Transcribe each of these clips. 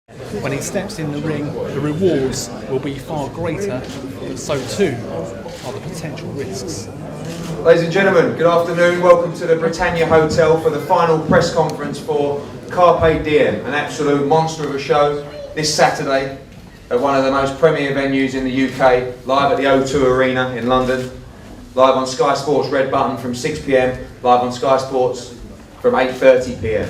When he steps in the ring, the rewards will be far greater, but so too are the potential risks. Ladies and gentlemen, good afternoon. Welcome to the Britannia Hotel for the final press conference for CARPE Diem, an absolute monster of a show this Saturday at one of the most premier venues in the UK, live at the O2 Arena in London, live on Sky Sports Red Button from 6 PM, live on Sky Sports from 8:30 PM.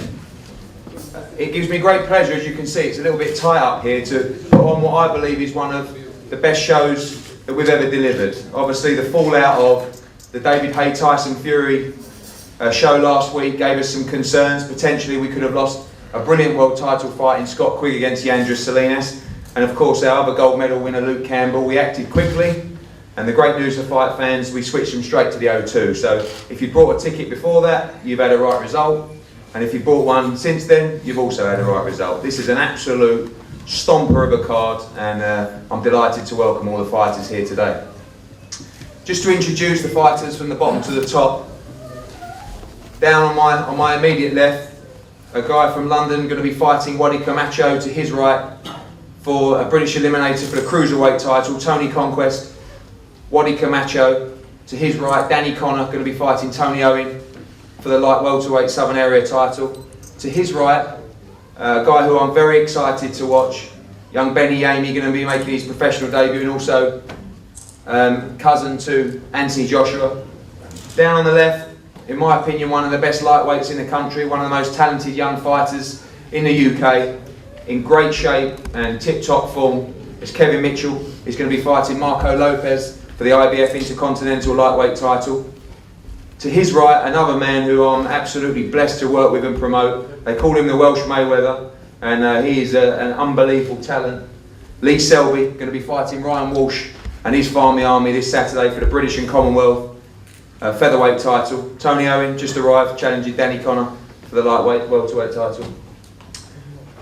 It gives me great pleasure, as you can see, it's a little bit tight up here, to put on what I believe is one of the best shows that we've ever delivered. Obviously the fallout of the David Haye Tyson Fury show last week gave us some concerns. Potentially we could have lost a brilliant world title fight in Scott Quigg against YOANDRIS Salinas, and of course our other gold medal winner Luke Campbell. We acted quickly, and the great news for fight fans, we switched them straight to the O2. So if you bought a ticket before that, you've had a right result. And if you bought one since then, you've also had a right result. This is an absolute stomper of a card, and I'm delighted to welcome all the fighters here today. Just to introduce the fighters from the bottom to the top. Down on my immediate left, a guy from London going to be fighting Wadi Camacho. To his right, for a British eliminator for the cruiserweight title, Tony Conquest. Wadi Camacho. To his right, Danny Connor going to be fighting Tony Owen for the light welterweight Southern Area title. To his right, a guy who I'm very excited to watch, young Benny Yamey, going to be making his professional debut, and also cousin to Anthony Joshua. Down on the left, in my opinion, one of the best lightweights in the country, one of the most talented young fighters in the UK, in great shape and tip-top form, is Kevin Mitchell. He's going to be fighting Marco Lopez for the IBF Intercontinental Lightweight title. To his right, another man who I'm absolutely blessed to work with and promote. They call him the Welsh Mayweather, and he is an unbelievable talent. Lee Selby, going to be fighting Ryan Walsh and his Farmy Army this Saturday for the British and Commonwealth featherweight title. Tony Owen just arrived, challenging Danny Connor for the lightweight welterweight title.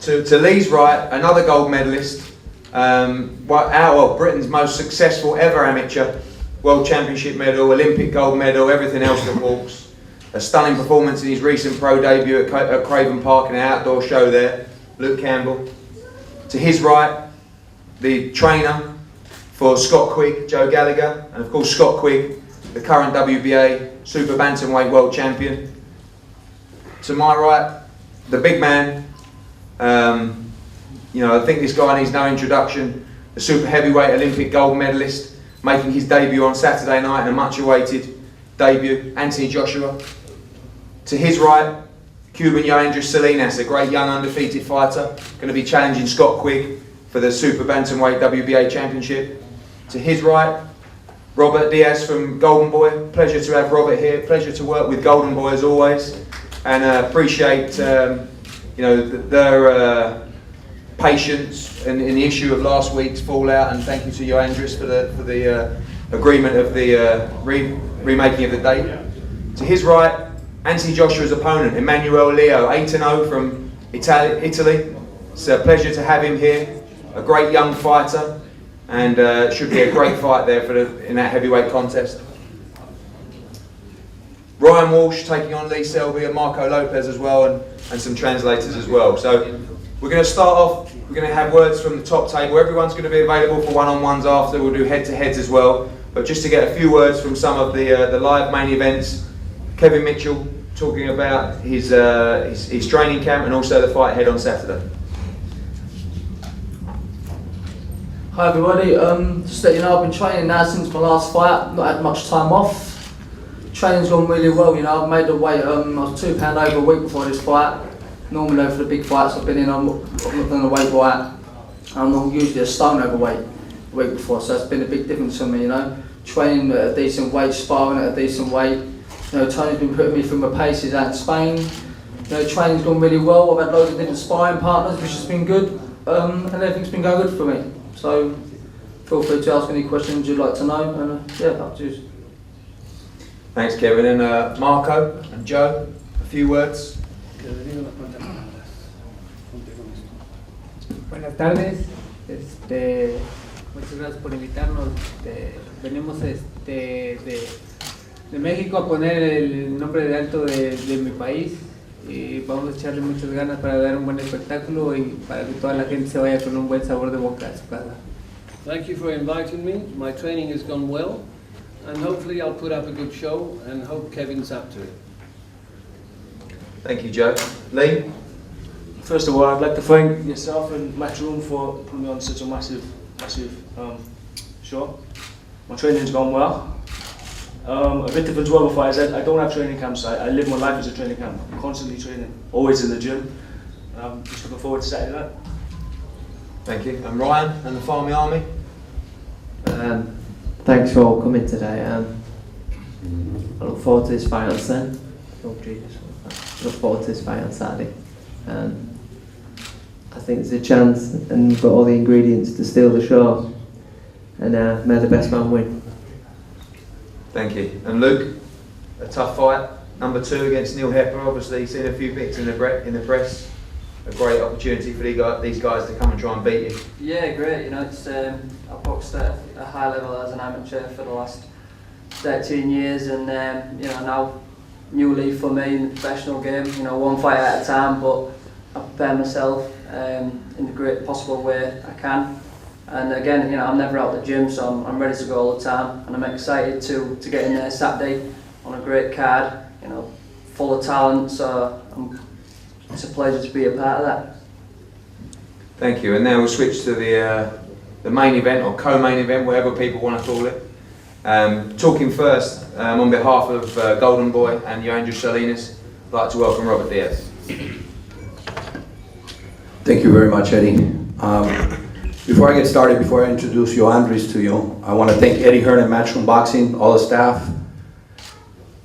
To Lee's right, another gold medalist, Britain's most successful ever amateur. World Championship medal, Olympic gold medal, everything else that walks. A stunning performance in his recent pro debut at Craven Park in an outdoor show there, Luke Campbell. To his right, the trainer for Scott Quigg, Joe Gallagher, and of course Scott Quigg, the current WBA Super Bantamweight World Champion. To my right, the big man, I think this guy needs no introduction, the Super Heavyweight Olympic gold medalist, making his debut on Saturday night in a much awaited debut, Anthony Joshua. To his right, Cuban YOANDRIS Salinas, a great young undefeated fighter, going to be challenging Scott Quigg for the Super Bantamweight WBA Championship. To his right, Robert Diaz from Golden Boy. Pleasure to have Robert here, pleasure to work with Golden Boy as always, and appreciate their patience in the issue of last week's fallout, and thank you to YOANDRIS for the agreement of the remaking of the date. To his right, Anthony Joshua's opponent, Emmanuel Leo, 8-0 from Italy. It's a pleasure to have him here, a great young fighter, and it should be a great fight there in that heavyweight contest. Ryan Walsh taking on Lee Selby and Marco Lopez as well, and some translators as well. So we're going to start off, we're going to have words from the top table. Everyone's going to be available for one-on-ones after. We'll do head-to-heads as well. But just to get a few words from some of the live main events, Kevin Mitchell talking about his training camp and also the fight ahead on Saturday. Hi everybody, just to let you know, I've been training now since my last fight, not had much time off. Training's gone really well, I've made the weight, I was £2 over a week before this fight. Normally for the big fights I've been in, I'm not done a weight right. I'm usually a stone overweight the week before, so it's been a big difference for me, Training at a decent weight, sparring at a decent weight. Tony's been putting me through my paces out in Spain. Training's gone really well. I've had loads of different sparring partners, which has been good, and everything's been going good for me. So feel free to ask any questions you'd like to know, and up to you. Thanks, Kevin. And Marco and Joe, a few words. Buenas tardes, muchas gracias por invitarnos. Venimos de México a poner el nombre de alto de mi país. y vamos a echarle muchas ganas para dar un buen espectáculo y para que toda la gente se vaya con un buen sabor de boca a su casa. Thank you for inviting me. My training has gone well, and hopefully I'll put up a good show, and hope Kevin's up to it. Thank you, Joe. Lee? First of all, I'd like to thank yourself and Matchroom for putting me on such a massive show. My training's gone well. A bit different to other fighters. I don't have training camps. I live my life as a training camp. I'm constantly training, always in the gym. I'm just looking forward to Saturday night. Thank you. And Ryan and the Farmy Army? Thanks for all coming today. I look forward to this fight on Saturday. Look forward to this fight on Saturday. I think there's a chance, and we've got all the ingredients to steal the show. And may the best man win. Thank you. And Luke, a tough fight. Number 2 against Neil Hepper. Obviously, seen a few pics in the press. A great opportunity for these guys to come and try and beat you. Yeah, great. You know, it's I've boxed at a high level as an amateur for the last 13 years, and you know, now new leaf for me in the professional game. You know, one fight at a time, but I prepare myself in the great possible way I can. And again, you know, I'm never out the gym, so I'm ready to go all the time, and I'm excited to get in there Saturday on a great card. You know, full of talent. So it's a pleasure to be a part of that. Thank you. And now we'll switch to the main event, or co-main event, whatever people want to call it. Talking first, on behalf of Golden Boy and YOANDRIS Salinas, I'd like to welcome Robert Diaz. Thank you very much, Eddie. Before I get started, before I introduce YOANDRIS to you, I want to thank Eddie Hearn and Matchroom Boxing, all the staff.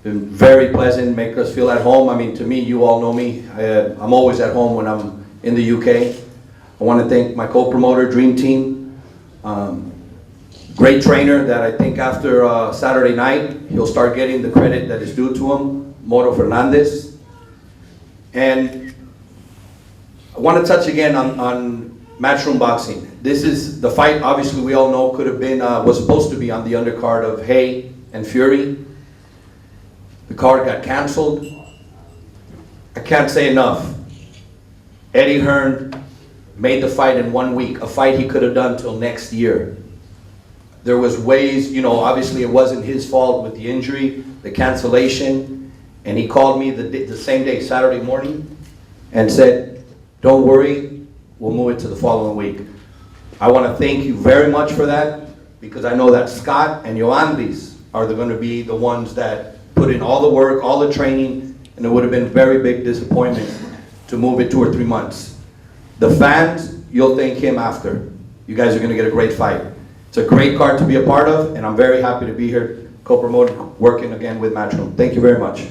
Been very pleasant, make us feel at home. I mean, to me, you all know me. I'm always at home when I'm in the UK. I want to thank my co-promoter, Dream Team. Great trainer that I think after Saturday night, he'll start getting the credit that is due to him, Moro Fernandez. And I want to touch again on Matchroom Boxing. This is the fight, obviously we all know, could have been, was supposed to be on the undercard of Hay and Fury. The card got canceled. I can't say enough. Eddie Hearn made the fight in 1 week, a fight he could have done till next year. There was ways, you know, obviously it wasn't his fault with the injury, the cancellation, and he called me the same day, Saturday morning, and said, don't worry, we'll move it to the following week. I want to thank you very much for that, because I know that Scott and YOANDRIS are going to be the ones that put in all the work, all the training, and it would have been a very big disappointment to move it 2 or 3 months. The fans, you'll thank him after. You guys are going to get a great fight. It's a great card to be a part of, and I'm very happy to be here co-promoting, working again with Matchroom. Thank you very much.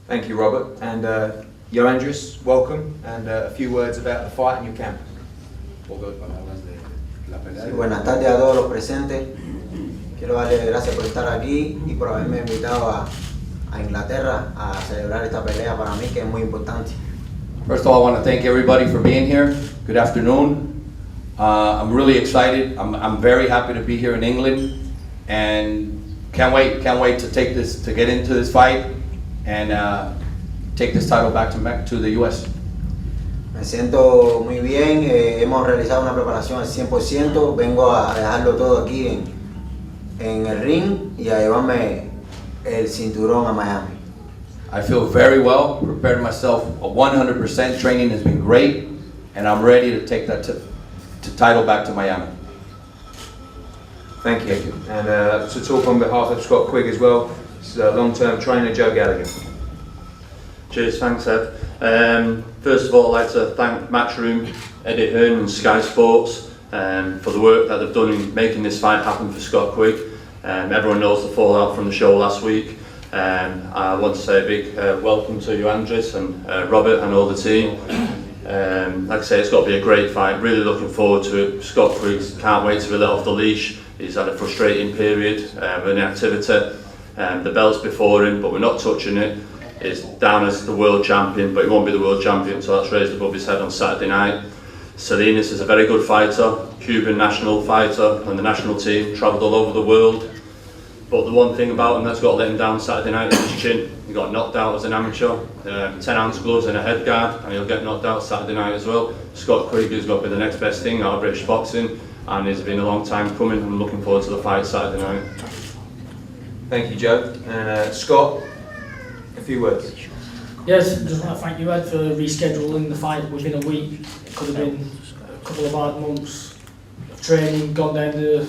Thank you, Robert. And YOANDRIS, welcome, and a few words about the fight and your camp. Sí, buenas tardes a todos los presentes. Quiero darle gracias por estar aquí y por haberme invitado a Inglaterra a celebrar esta pelea para mí, que es muy importante. First of all, I want to thank everybody for being here. Good afternoon. I'm really excited. I'm very happy to be here in England, and can't wait to get into this fight and take this title back to the US. Me siento muy bien, hemos realizado una preparación al 100%, vengo a dejarlo todo aquí en el ring y a llevarme el cinturón a Miami. I feel very well, prepared myself 100%, training has been great, and I'm ready to take that title back to Miami. Thank you. And to talk on behalf of Scott Quigg as well, long-term trainer Joe Gallagher. Cheers, thanks Ed. First of all, I'd like to thank Matchroom, Eddie Hearn and Sky Sports for the work that they've done in making this fight happen for Scott Quigg. Everyone knows the fallout from the show last week. I want to say a big welcome to YOANDRIS and Robert and all the team. Like I say, it's got to be a great fight, really looking forward to it. Scott Quigg can't wait to be let off the leash. He's had a frustrating period with inactivity. The belt's before him, but we're not touching it. It's down as the world champion, but he won't be the world champion until that's raised above his head on Saturday night. Salinas is a very good fighter, Cuban national fighter, and the national team, travelled all over the world. But the one thing about him that's got to let him down Saturday night is his chin. he got knocked out as an amateur, 10-ounce gloves and a head guard, and he'll get knocked out Saturday night as well. Scott Quigg has got to be the next best thing out of British boxing, and it's been a long time coming. I'm looking forward to the fight Saturday night. Thank you, Joe. And Scott, a few words. Yes, just want to thank you, Ed, for rescheduling the fight within a week. It could have been a couple of hard months of training, gone down to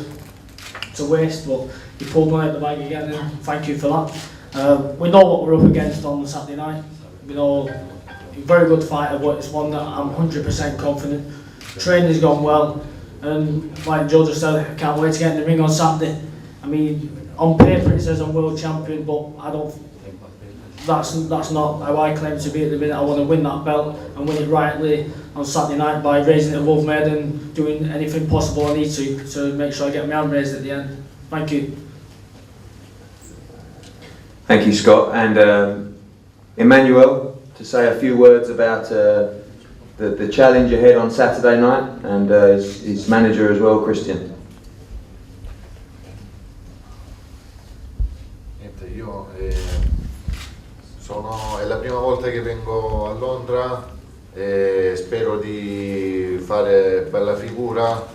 waste, but you pulled one out the bag again, and thank you for that. We know what we're up against on Saturday night. We know a very good fighter, but it's one that I'm 100% confident. Training's gone well, and like Joe just said, I can't wait to get in the ring on Saturday. I mean, on paper it says I'm world champion, but I don't. That's not how I claim to be at the minute. I want to win that belt and win it rightly on Saturday night by raising it above my head and doing anything possible I need to make sure I get my hand raised at the end. Thank you. Thank you, Scott. And Emmanuel, to say a few words about the challenge ahead on Saturday night, and his manager as well, Christian. È la prima volta che vengo a Londra e spero di fare bella figura.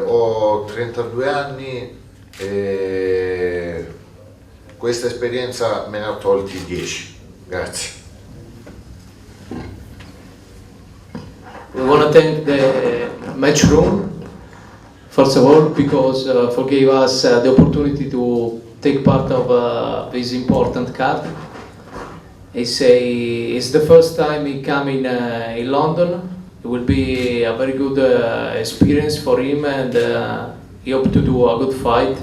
Ho 32 anni e questa esperienza me ne ha tolti 10. Grazie. We want to thank the match room, first of all, because for gave us the opportunity to take part of this important card. It's the first time he come in London. It will be a very good experience for him, and he hope to do a good fight.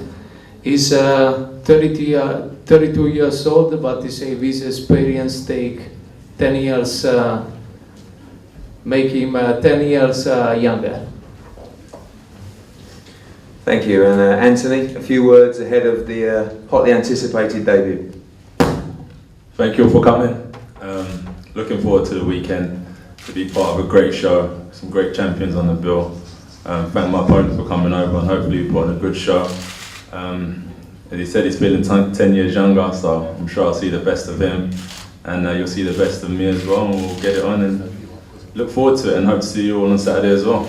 He's 32 years old, but he say this experience take 10 years, make him 10 years younger. Thank you. And Anthony, a few words ahead of the hotly anticipated debut. Thank you all for coming. Looking forward to the weekend, to be part of a great show, some great champions on the bill. Thank my opponent for coming over, and hopefully we put on a good show. As he said, he's feeling 10 years younger, so I'm sure I'll see the best of him, and you'll see the best of me as well, and we'll get it on and look forward to it, and hope to see you all on Saturday as well.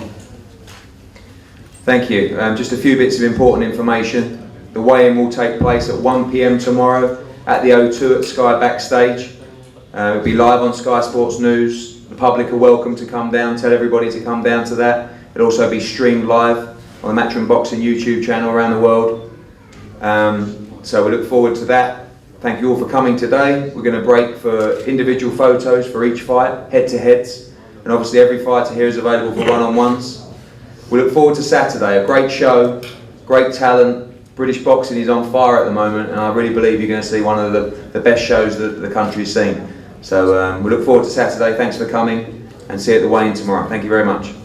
Thank you. Just a few bits of important information. The weigh-in will take place at 1 PM tomorrow at the O2 at Sky Backstage. It'll be live on Sky Sports News. The public are welcome to come down, tell everybody to come down to that. It'll also be streamed live on the Matchroom Boxing YouTube channel around the world. So we look forward to that. Thank you all for coming today. We're going to break for individual photos for each fight, head-to-heads, and obviously every fighter here is available for one-on-ones. We look forward to Saturday, a great show, great talent. British boxing is on fire at the moment, and I really believe you're going to see one of the best shows that the country's seen. So we look forward to Saturday. Thanks for coming, and see you at the weigh-in tomorrow. Thank you very much.